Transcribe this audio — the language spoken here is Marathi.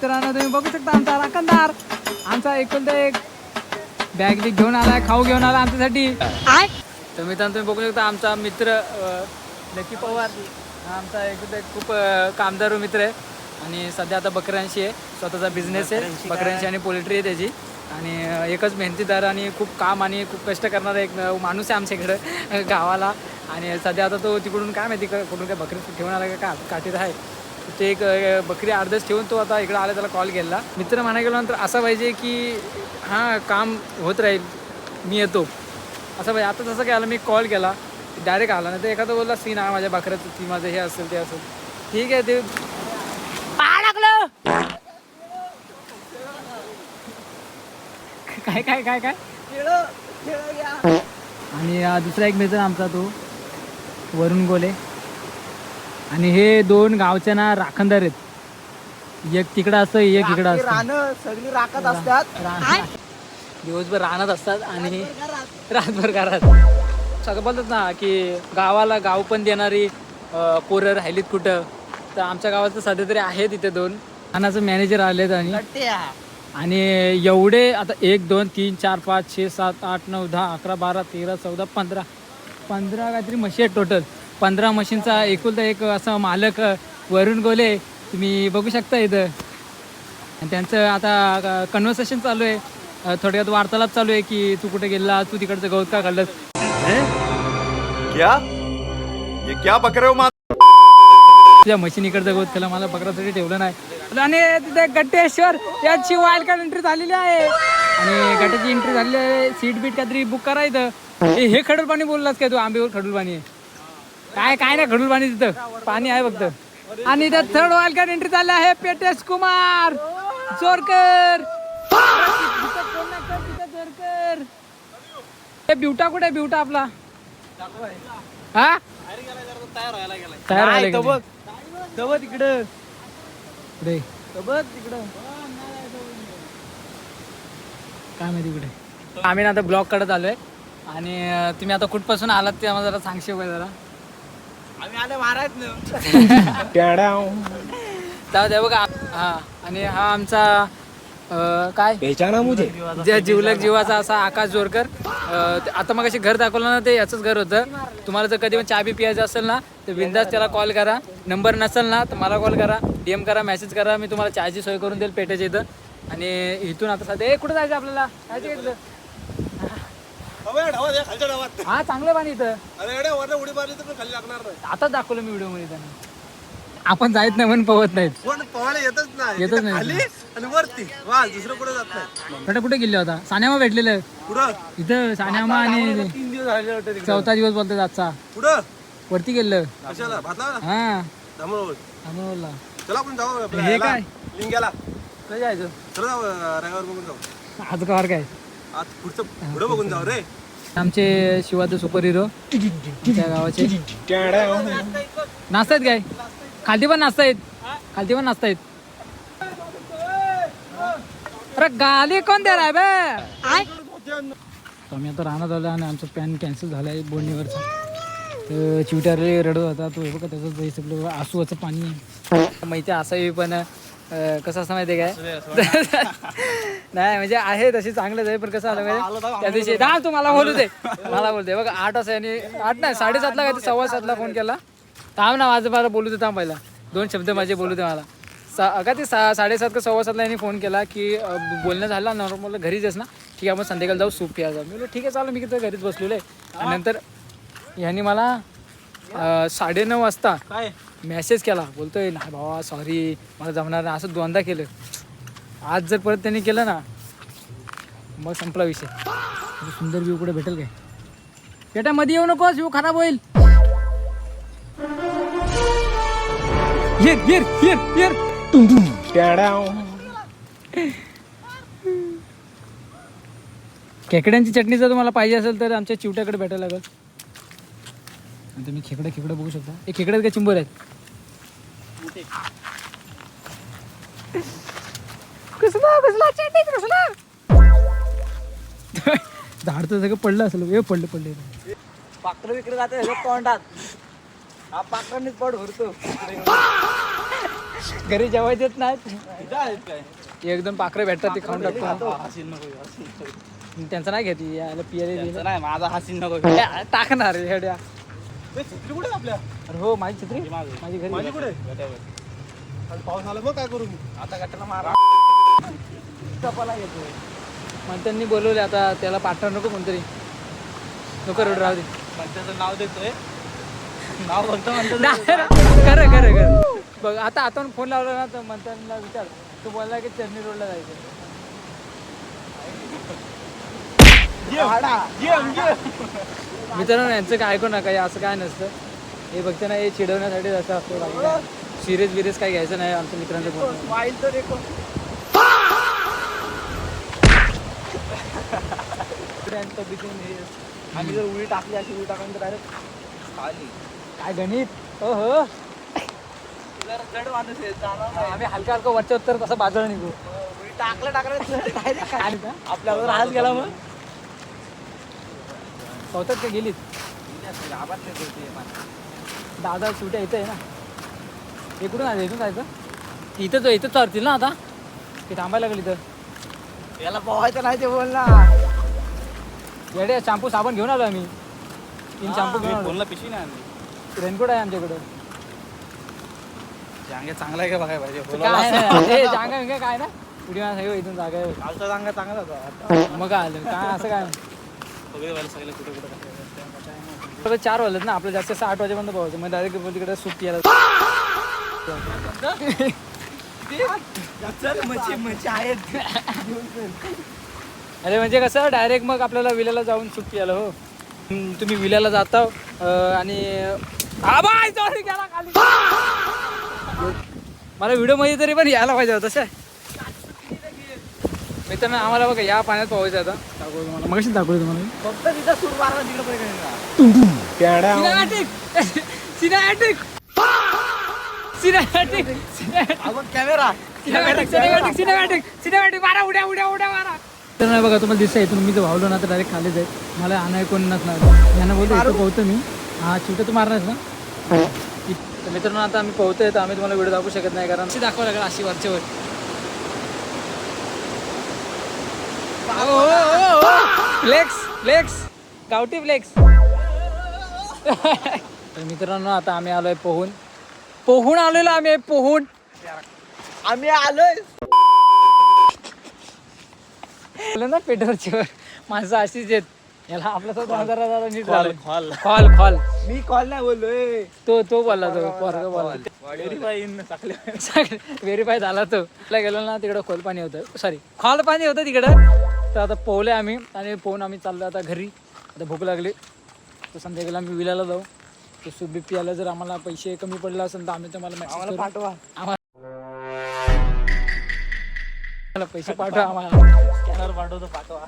मित्रांनो तुम्ही बघू शकता आमचा राखणदार आमचा एकुलता एक बॅग बिग घेऊन आलाय, खाऊ घेऊन आला आमच्यासाठी. तर मित्रांनो तुम्ही बघू शकता आमचा मित्र लकी पवार हा आमचा एकुलता एक खूप कामदार मित्र आहे आणि सध्या आता बकऱ्यांशी आहे, स्वतःचा बिझनेस आहे बकऱ्यांशी आणि पोल्ट्री आहे त्याची. आणि एकच मेहनतीदार आणि खूप काम आणि खूप कष्ट करणारा एक माणूस आहे आमच्या इकडं गावाला. आणि सध्या आता तो तिकडून काय माहिती कुठून काय बकरी ठेवून आला का काठीत आहे ते एक बकरी अर्धच ठेवून तो आता इकडं आला, त्याला कॉल केला. मित्र म्हणायला गेल्यानंतर असं पाहिजे की हां काम होत राहील मी येतो असं पाहिजे. आता तसं काय आलं, मी कॉल केला डायरेक्ट आला, नाही तर एखादा बोलला सीन आहे माझ्या बकऱ्याचं ती माझं हे असेल ते असेल. ठीक आहे ते लागलं काय काय काय काय. आणि दुसरा एक मित्र आमचा तो वरुण गोले आणि हे दोन गावच्या ना राखणदार आहेत. एक तिकडं असतं एक इकडं असतं, सगळी राखत असतात, दिवसभर राहणार असतात आणि रातभर घरात. सगळं बोलतात ना की गावाला गाव पण देणारी पोरं राहिलीत कुठं, तर आमच्या गावात तर सध्या तरी आहे तिथे दोन खानाचं मॅनेजर आलेत. आणि एवढे आता 1 2 3 4 5 6 7 8 9 10 11 12 13 14 15 काहीतरी म्हशी आहेत टोटल. 15 म्हशींचा एकुलता एक असं मालक वरुण गोले तुम्ही बघू शकता इथं. आणि त्यांचं आता कन्व्हर्सेशन चालू आहे, थोडक्यात वार्तालाप चालू आहे की तू कुठे गेला, तू तिकडचं गवत का काढलंस. क्या बकरे हो तुझ्या म्हशीनीकडचं गवत केलं, मला बकऱ्यासाठी ठेवलं नाही. आणि तिथे गट्टेश्वर याची वाईल्ड कार्ड एंट्री झालेली आहे आणि गटाची एंट्री झालेली आहे. सीट बीट काहीतरी बुक करायचं. हे खडूल पाणी बोललास काय तू, आंबेवर खडूल पाणी काय काय नाही, खडूल पाणी तिथं पाणी आहे फक्त. आणि इथं थर्ड वाईल्ड कार्ड एंट्री झाली आहे पेटेश कुमार जोरकर. जोरकर हे ब्युटा कुठे आहे, ब्युटा आपला हा तयार व्हायला बघ तिकडं तिकडं काय माहिती कुठे. आम्ही ना आता ब्लॉग काढत आलोय आणि तुम्ही आता कुठपासून आलात ते आम्हाला जरा सांगशील का जरा. आम्ही आले महाराज जाऊ द्या बघा. हा आणि हा आमचा काय जे जिवलग जीवाचा असा आकाश जोरकर. आता मग अशी घर दाखवलं ना ते याचंच घर होतं. तुम्हाला जर कधी चहा बी पियायचं असेल ना तर बिंदास त्याला कॉल करा. नंबर नसेल ना तर मला कॉल करा, DM करा, मेसेज करा, मी तुम्हाला चहाची सोय करून देईल पेट्याच्या इथं. आणि इथून आता सध्या कुठं जायचं आपल्याला जायचं हा चांगलं पाणी इथं आता दाखवलं मी व्हिडिओ मध्ये. त्यांना आपण जायत नाही म्हणून पवत नाहीत, येतच नाही कुठे गेले होता. सान्यामा भेटलेलं इथं सान्यामा आणि 4था दिवस बोलतात आजचा. वरती गेलं हा हे काय जायचं आज कवर काय आमचे शिवाचे सुपर हिरो त्या गावाचे नाचतायत काय खालती पण नाचतायत अरे गाली कोण द्या राय बे. आम्ही आता राहण्यात आलो आणि आमचा प्लॅन कॅन्सल झालाय बोलणीवरचा. तर चिवट्यारे रडत होता तो, हे बघा त्याचं सगळं आसूचं पाणी माहिती असावी. पण कसं असं माहिती आहे काय नाही म्हणजे आहे तशी चांगलंच आहे, पण कसं आलं माहिती त्या दिवशी तुम्हाला बोलते बघा 8 वाजता आणि 8 नाही 7:30ला काय 7:15ला फोन केला. थांब ना माझं मला बोलू दे, थांब पहिला 2 शब्द माझे बोलू दे मला. का ते 7:30 का 7:15ला यांनी फोन केला की बोलणं झालं नॉर्मल घरीच आहेस ना, ठीक आहे आपण संध्याकाळी जाऊ सूप प्या जाऊ. मी बोललो ठीक आहे चालू, मी किती घरीच बसलेलो आहे. आणि नंतर ह्यांनी मला 9:30 वाजता मेसेज केला, बोलतोय नाही भावा सॉरी मला जमणार नाही, असं 2दा केलं. आज जर परत त्यांनी केलं ना मग संपला विषय. सुंदर व्ह्यू कुठे भेटेल काय बेटा, मध्ये येऊ नकोस व्ह्यू खराब होईल. खेकड्यांची चटणी जर तुम्हाला पाहिजे असेल तर आमच्या चिवट्याकडे भेटायला लागेल. तुम्ही खेकडं बघू शकता. हे खेकड्यात काय चिंबर आहेत. झाड तर सगळं पडलं असेल. पडलं पाकडं विकडे जाते तोंडात हा पाकरांनीच पोट भरतो. घरी जेवायला देत नाहीत. इथं आहेत काय? एक दोन पाखरं भेटतात ते खाऊन टाकतो. हसीन नको. त्यांचं नाही घेते याला पियाला त्यांचं नाही माझा हसीन नको. टाकणार हेड्या. छत्री कुठे आपल्या? अरे हो माझी छत्री माझी घरी माझी कुठे? पाऊस आला मग काय करू मी? आता गटाला मारा. कपाला घेतो मंत्र्यांनी बोलवले आता त्याला पाठवा नको कोणतरी नको रोड राहू दे. पंचाचं नाव देतोय. नाव म्हणतो खरं खरं खरं बघ आता आता फोन लावला ना तर मंत्र्यांना विचार तो बोलला की चर्नी रोडला जायचं. मित्रांनो यांचं काय ऐकू नका हे असं काय नसतं. हे बघते ना हे चिडवण्यासाठी असं असतं. सिरियस बिरियस काय घ्यायचं नाही आमच्या मित्रांचं फोन. वाईल तर एक आम्ही जर उडी टाकली अशी उडी टाकून तर डायरेक्ट खाली. काय गणित हो हो जरा जड माणूस आहे, जाणार नाही. आम्ही हलका हलका वरच्या उत्तर कसं बाजूला निघू. उडी टाकलं डायरेक्ट आणि का? आपल्यावर हात गेला मग स्वतःच का गेलीत दादा सुट्या इथं आहे ना. इकडून आहे इथून जायचं इथंच चालतील ना आता ते थांबायला लागेल इथं. याला पोहायचं नाही ते बोल ना. येडे शॅम्पू साबण घेऊन आलो आम्ही 3 शॅम्पू घेऊन आलो. बोलला पिशवी नाही आणली. रेनकोट आहे आमच्याकडं. जांगे चांगला आहे का बघायला पाहिजे. काय नाही जागा बिंगा काय ना पुढे मला इथून जागा आहे. कालचा जांगा चांगला होता. मग काय आलं काय असं काय सगळे कुठे कुठे 4 वाजलेत ना आपलं जास्त 8 वाजेपर्यंत पोहायचं मग डायरेक्ट तिकडे सुट्टी यायला. मच्छी आहेत. अरे म्हणजे कसं डायरेक्ट मग आपल्याला विल्याला जाऊन सुट्टी आलं हो. तुम्ही विल्याला जाता आणि गेला खाली. मला व्हिडिओ मध्ये तरी पण यायला पाहिजे होतं तसं. मित्रांनो आम्हाला बघा या पाण्यात पोहायचं आता दाखवतो तुम्हाला मगाशी दाखवतो तुम्हाला. फक्त तिथं सूट मारा तिकडे सिनेमॅटिक मारा उड्या मारा. तर नाही बघा तुम्हाला दिसतंय इथून मी जर वावलो ना तर डायरेक्ट खाली जाईल. मला आणाय कोण नसणार यांना बोलतो इथं पोहतो मी. हा चिवटा तू मारणार ना. तर मित्रांनो आता आम्ही पोहतोय तर आम्ही तुम्हाला व्हिडिओ दाखवू शकत नाही कारण अशी दाखवावं लागेल अशी वरच्यावर. फ्लेक्स गावठी फ्लेक्स. तर मित्रांनो आता आम्ही आलोय पोहून आलेलो आम्ही आम्ही आलोय. बोल ना पेटवरच्यावर माणसं अशीच येत. याला आपल्या स्वतः नीट झालं. कॉल कॉल मी कॉल नाही बोललोय. तो बोलला तो पोरगा बोलला. व्हेरीफाय झाला तो. गेलो ना तिकडं खोल पाणी होतं सॉरी खोल पाणी होतं तिकडं. तर आता पोहले आम्ही आणि पोहून आम्ही चाललो आता घरी. आता भूक लागली तर संध्याकाळी आम्ही विल्याला जाऊ. तर सुबी पियाला जर आम्हाला पैसे कमी पडले असेल तर आम्ही तुम्हाला मेसेज करू. पाठवा. आम्हाला पैसे पाठवा आम्हाला. स्कॅनर पाठवतो पाठवा.